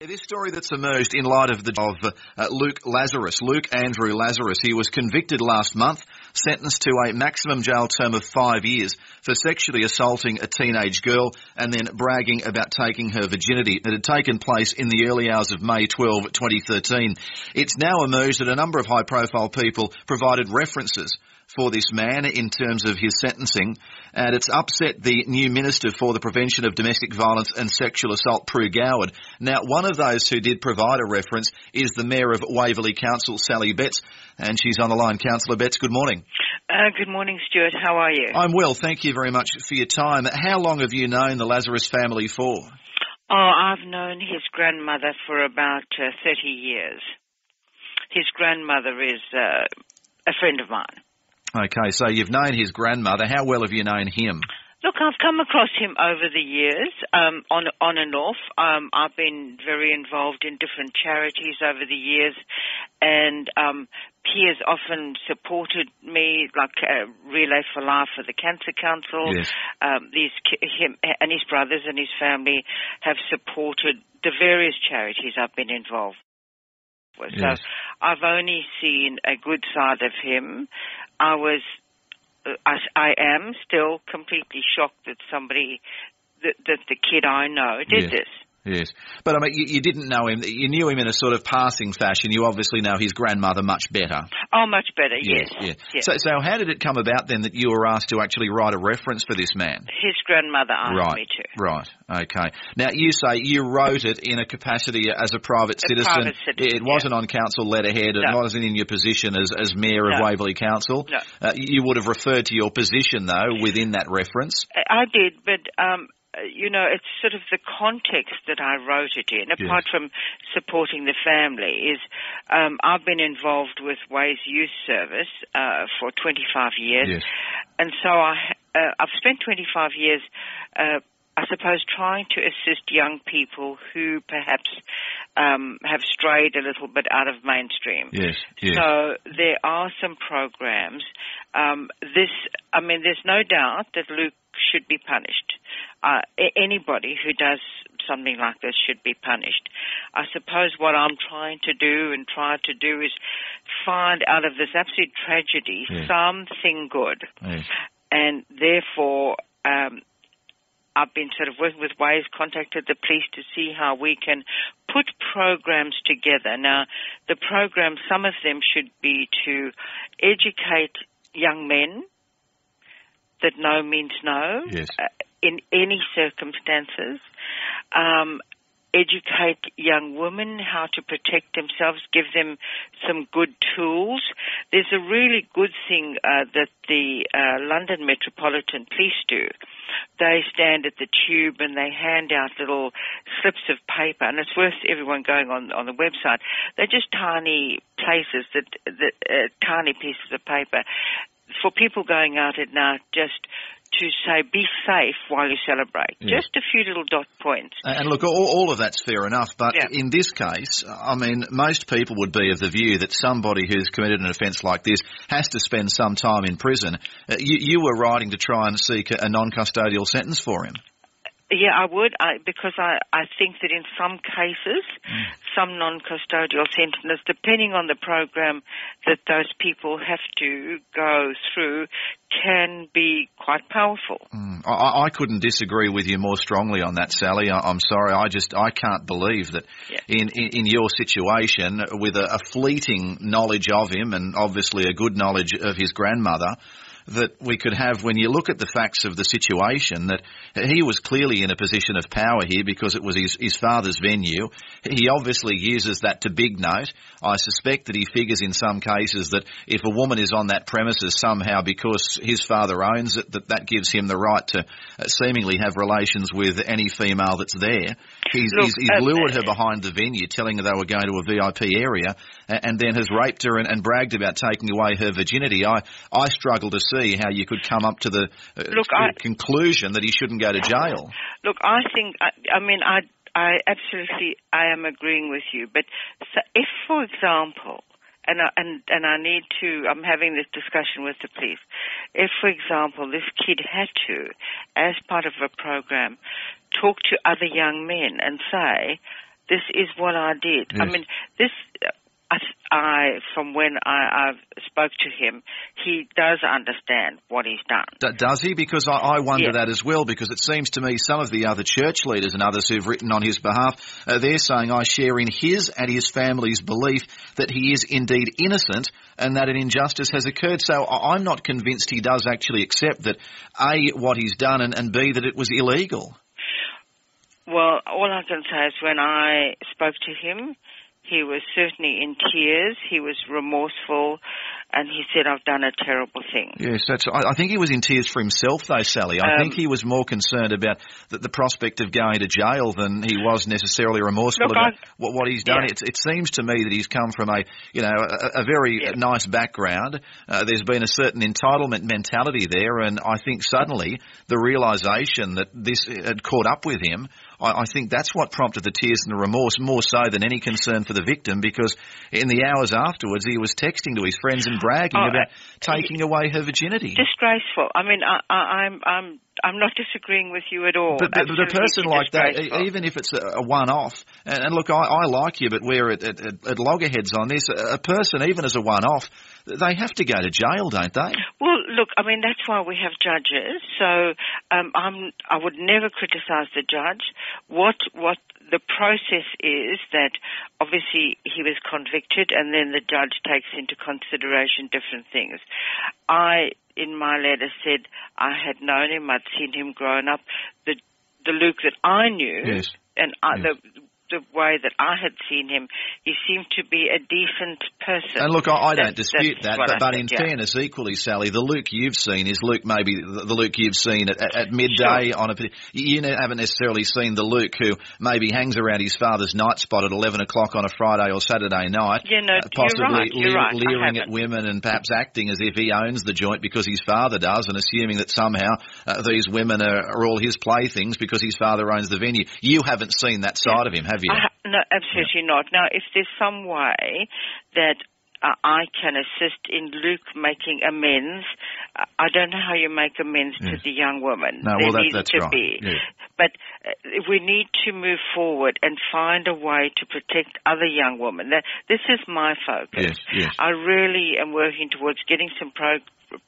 This story that's emerged in light of Luke Lazarus, Luke Andrew Lazarus. He was convicted last month, sentenced to a maximum jail term of 5 years for sexually assaulting a teenage girl and then bragging about taking her virginity. It had taken place in the early hours of May 12, 2013. It's now emerged that a number of high-profile people provided references for this man in terms of his sentencing, and it's upset the new Minister for the Prevention of Domestic Violence and Sexual Assault, Prue Goward. Now, one of those who did provide a reference is the Mayor of Waverley Council, Sally Betts, and she's on the line. Councillor Betts, good morning. Good morning, Stuart. How are you? I'm well, thank you very much for your time. How long have you known the Lazarus family for? Oh, I've known his grandmother for about 30 years. His grandmother is a friend of mine. Okay, so you've known his grandmother. How well have you known him? Look, I've come across him over the years, on and off. I've been very involved in different charities over the years, and he has often supported me, like Relay for Life for the Cancer Council. Yes. Him and his brothers and his family have supported the various charities I've been involved with. Yes. So I've only seen a good side of him. I am still completely shocked that that the kid I know did this. Yes. But, I mean, you didn't know him. You knew him in a sort of passing fashion. You obviously know his grandmother much better. Oh, much better, yes. Yes. So how did it come about then that you were asked to actually write a reference for this man? His grandmother asked me to. Right. Okay. Now, you say you wrote it in a capacity as a private citizen. Private citizen, it wasn't on council letterhead. It wasn't in your position as Mayor of Waverley Council. No. You would have referred to your position, though, within that reference. I did, but it's sort of the context that I wrote it in, apart from supporting the family, is I've been involved with Ways Youth Service for 25 years. Yes. And so I've spent 25 years, I suppose, trying to assist young people who perhaps have strayed a little bit out of mainstream. Yes. So there are some programs. There's no doubt that Luke should be punished. Anybody who does something like this should be punished. I suppose what I'm trying to do is find out of this absolute tragedy something good. Yes. And therefore, I've been sort of working with Ways, contacted the police to see how we can put programs together. Now, the programs, some of them should be to educate young men that no means no. Yes. In any circumstances, educate young women how to protect themselves, give them some good tools. There's a really good thing that the London Metropolitan Police do. They stand at the tube and they hand out little slips of paper, and it's worth everyone going on the website. They're just tiny places, tiny pieces of paper for people going out at night, just to say, be safe while you celebrate. Yes. Just a few little dot points. And look, all of that's fair enough, but in this case, I mean, most people would be of the view that somebody who's committed an offence like this has to spend some time in prison. You were writing to try and seek a non-custodial sentence for him. Yeah, I would, because I think that in some cases, some non-custodial sentences, depending on the program that those people have to go through, can be quite powerful. I couldn't disagree with you more strongly on that, Sally. I'm sorry. I can't believe that in your situation, with a fleeting knowledge of him and obviously a good knowledge of his grandmother, that we could have, when you look at the facts of the situation, that he was clearly in a position of power here because it was his father's venue. He obviously uses that to big note. I suspect that he figures in some cases that if a woman is on that premises somehow because his father owns it, that gives him the right to seemingly have relations with any female that's there. He's lured her behind the venue, telling her they were going to a VIP area, and then has raped her and bragged about taking away her virginity. I struggle to see how you could come up to the conclusion that he shouldn't go to jail. Look, I think, I absolutely, I am agreeing with you. But so if, for example, and I'm having this discussion with the police, if, for example, this kid had to, as part of a program, talk to other young men and say, this is what I did. Yes. I mean, this, from when I spoke to him, he does understand what he's done. Does he? Because I wonder that as well, because it seems to me some of the other church leaders and others who've written on his behalf, they're saying, I share in his and his family's belief that he is indeed innocent and that an injustice has occurred. So I'm not convinced he does actually accept that, A, what he's done, and B, that it was illegal. Well, all I can say is when I spoke to him, he was certainly in tears, he was remorseful, and he said, I've done a terrible thing. Yes, I think he was in tears for himself, though, Sally. I think he was more concerned about the prospect of going to jail than he was necessarily remorseful about what he's done. Yeah. It seems to me that he's come from a very nice background. There's been a certain entitlement mentality there, and I think suddenly the realisation that this had caught up with him, I think that's what prompted the tears and the remorse, more so than any concern for the victim, because in the hours afterwards he was texting to his friends and bragging about taking away her virginity. Disgraceful. I mean, I'm not disagreeing with you at all. But a person like that, even if it's a one-off, and look, I like you, but we're at loggerheads on this, a person, even as a one-off, they have to go to jail, don't they? Well, look, I mean, that's why we have judges, so I would never criticise the judge. What the process is that obviously he was convicted and then the judge takes into consideration different things. In my letter said I had known him, I'd seen him growing up. The Luke that I knew, and the way that I had seen him, he seemed to be a decent person. And look, I don't dispute that, but in fairness, equally, Sally, the Luke you've seen is Luke maybe the Luke you've seen at midday on a... You haven't necessarily seen the Luke who maybe hangs around his father's night spot at 11 o'clock on a Friday or Saturday night, possibly leering at women and perhaps acting as if he owns the joint because his father does, and assuming that somehow these women are all his playthings because his father owns the venue. You haven't seen that side of him, have you? No, absolutely not. Now, if there's some way that I can assist in Luke making amends, I don't know how you make amends to the young woman. No, well, that's right. Yes. But we need to move forward and find a way to protect other young women. This is my focus. Yes. I really am working towards getting some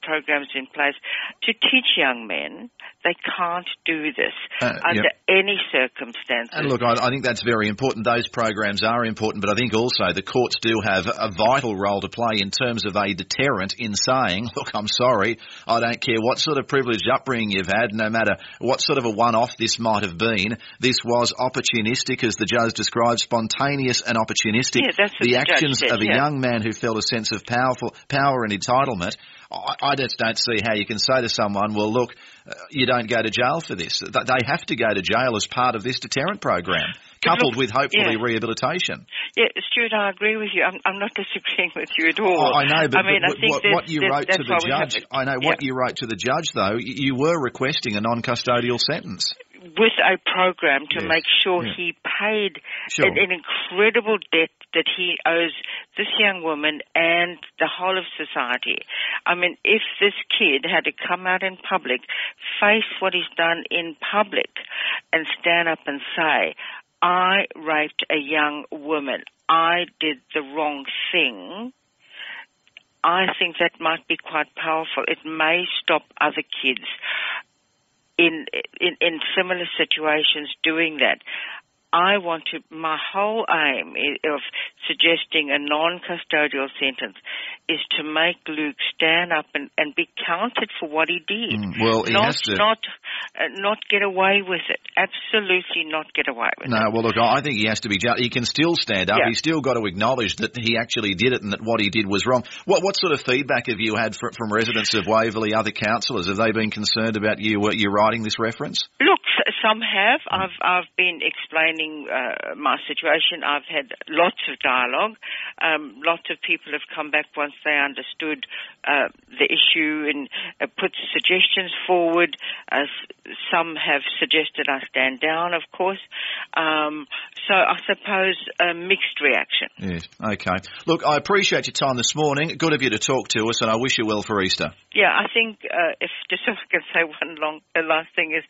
programs in place to teach young men they can't do this under any circumstances. And look, I think that's very important. Those programs are important, but I think also the courts do have a vital role to play in terms of a deterrent in saying, look, I'm sorry, I don't care what sort of privileged upbringing you've had, no matter what sort of a one-off this might have been, this was opportunistic, as the judge described, spontaneous and opportunistic. Yeah, that's what the actions of a young man who felt a sense of power and entitlement. I just don't see how you can say to someone, well, look, you don't go to jail for this. They have to go to jail as part of this deterrent program, coupled with hopefully rehabilitation. Yeah, Stuart, I agree with you. I'm not disagreeing with you at all. I know, but what you wrote to the judge, what you wrote to the judge, though, you were requesting a non-custodial sentence. With a program to make sure he paid an incredible debt that he owes this young woman and the whole of society. I mean, if this kid had to come out in public, face what he's done in public, and stand up and say, I raped a young woman, I did the wrong thing, I think that might be quite powerful. It may stop other kids in similar situations doing that. My whole aim of suggesting a non-custodial sentence is to make Luke stand up and be counted for what he did. Well, he has to... Not get away with it. Absolutely not get away with it. No, well, look, I think he has to be... He can still stand up. Yeah. He's still got to acknowledge that he actually did it and that what he did was wrong. What sort of feedback have you had from residents of Waverley, other councillors? Have they been concerned about you writing this reference? Look, some have. I've been explaining my situation. I've had lots of dialogue. Lots of people have come back once they understood the issue and put suggestions forward. some have suggested I stand down, of course. So I suppose a mixed reaction. Yes, okay. Look, I appreciate your time this morning. Good of you to talk to us, and I wish you well for Easter. Yeah, I think if I can say last thing is,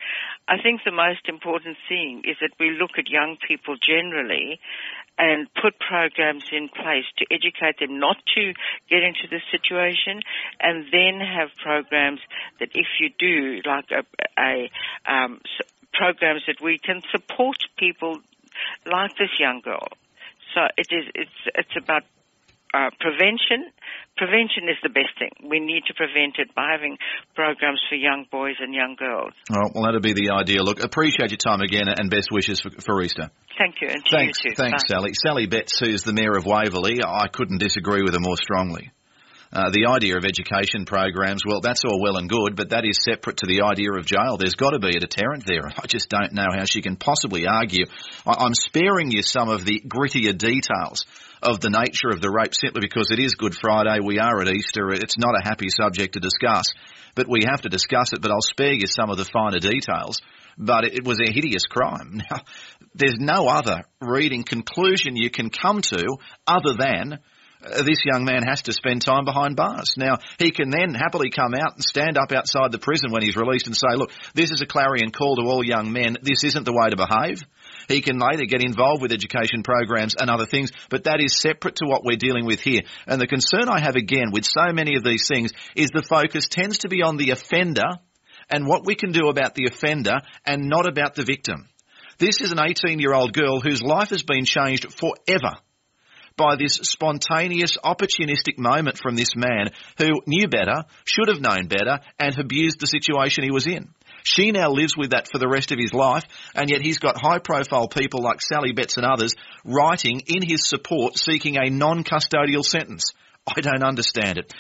I think the most important thing is that we look at young people generally and put programs in place to educate them not to get into this situation, and then have programs that if you do, like programs that we can support people like this young girl. So it's about prevention. Prevention is the best thing. We need to prevent it by having programs for young boys and young girls. All right, well, that'll be the idea. Look, appreciate your time again, and best wishes for Easter. Thank you, and to you too. Thanks, Bye. Sally. Sally Betts, who's the Mayor of Waverley, I couldn't disagree with her more strongly. The idea of education programs, well, that's all well and good, but that is separate to the idea of jail. There's got to be a deterrent there. I just don't know how she can possibly argue. I'm sparing you some of the grittier details of the nature of the rape simply because it is Good Friday, we are at Easter, it's not a happy subject to discuss, but we have to discuss it, but I'll spare you some of the finer details. But it was a hideous crime. Now, there's no other reading conclusion you can come to other than this young man has to spend time behind bars. Now, he can then happily come out and stand up outside the prison when he's released and say, look, this is a clarion call to all young men. This isn't the way to behave. He can later get involved with education programs and other things, but that is separate to what we're dealing with here. And the concern I have again with so many of these things is the focus tends to be on the offender and what we can do about the offender and not about the victim. This is an 18-year-old girl whose life has been changed forever by this spontaneous, opportunistic moment from this man who knew better, should have known better, and abused the situation he was in. She now lives with that for the rest of his life, and yet he's got high-profile people like Sally Betts and others writing in his support seeking a non-custodial sentence. I don't understand it.